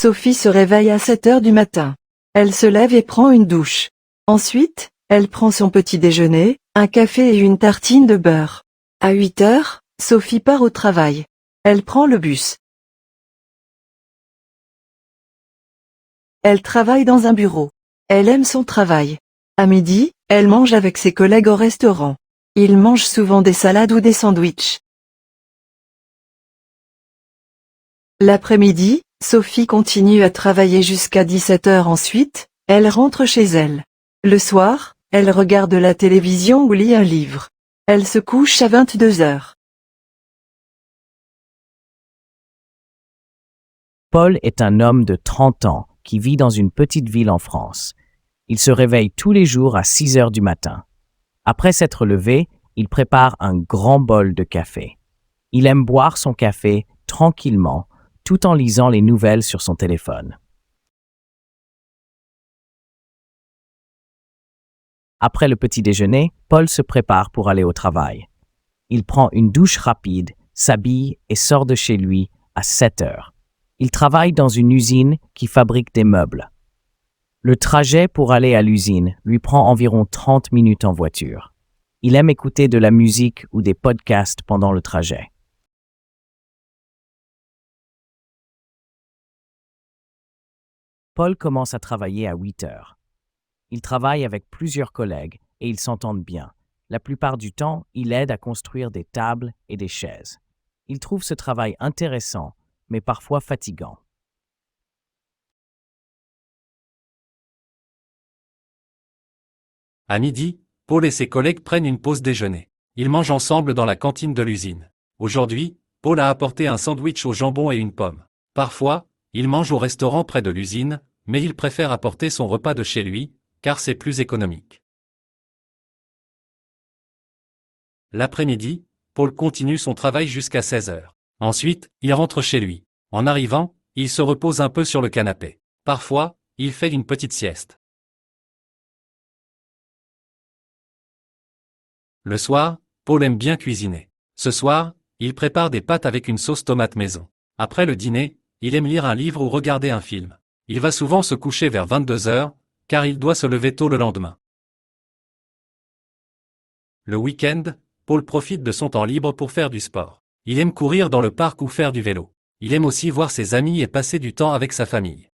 Sophie se réveille à 7 heures du matin. Elle se lève et prend une douche. Ensuite, elle prend son petit déjeuner, un café et une tartine de beurre. À 8 heures, Sophie part au travail. Elle prend le bus. Elle travaille dans un bureau. Elle aime son travail. À midi, elle mange avec ses collègues au restaurant. Ils mangent souvent des salades ou des sandwichs. L'après-midi, Sophie continue à travailler jusqu'à 17 heures. Ensuite, elle rentre chez elle. Le soir, elle regarde la télévision ou lit un livre. Elle se couche à 22 heures. Paul est un homme de 30 ans qui vit dans une petite ville en France. Il se réveille tous les jours à 6 heures du matin. Après s'être levé, il prépare un grand bol de café. Il aime boire son café tranquillement, tout en lisant les nouvelles sur son téléphone. Après le petit déjeuner, Paul se prépare pour aller au travail. Il prend une douche rapide, s'habille et sort de chez lui à 7 heures. Il travaille dans une usine qui fabrique des meubles. Le trajet pour aller à l'usine lui prend environ 30 minutes en voiture. Il aime écouter de la musique ou des podcasts pendant le trajet. Paul commence à travailler à 8 heures. Il travaille avec plusieurs collègues et ils s'entendent bien. La plupart du temps, il aide à construire des tables et des chaises. Il trouve ce travail intéressant, mais parfois fatigant. À midi, Paul et ses collègues prennent une pause déjeuner. Ils mangent ensemble dans la cantine de l'usine. Aujourd'hui, Paul a apporté un sandwich au jambon et une pomme. Parfois, il mange au restaurant près de l'usine, mais il préfère apporter son repas de chez lui, car c'est plus économique. L'après-midi, Paul continue son travail jusqu'à 16 heures. Ensuite, il rentre chez lui. En arrivant, il se repose un peu sur le canapé. Parfois, il fait une petite sieste. Le soir, Paul aime bien cuisiner. Ce soir, il prépare des pâtes avec une sauce tomate maison. Après le dîner, il aime lire un livre ou regarder un film. Il va souvent se coucher vers 22 heures, car il doit se lever tôt le lendemain. Le week-end, Paul profite de son temps libre pour faire du sport. Il aime courir dans le parc ou faire du vélo. Il aime aussi voir ses amis et passer du temps avec sa famille.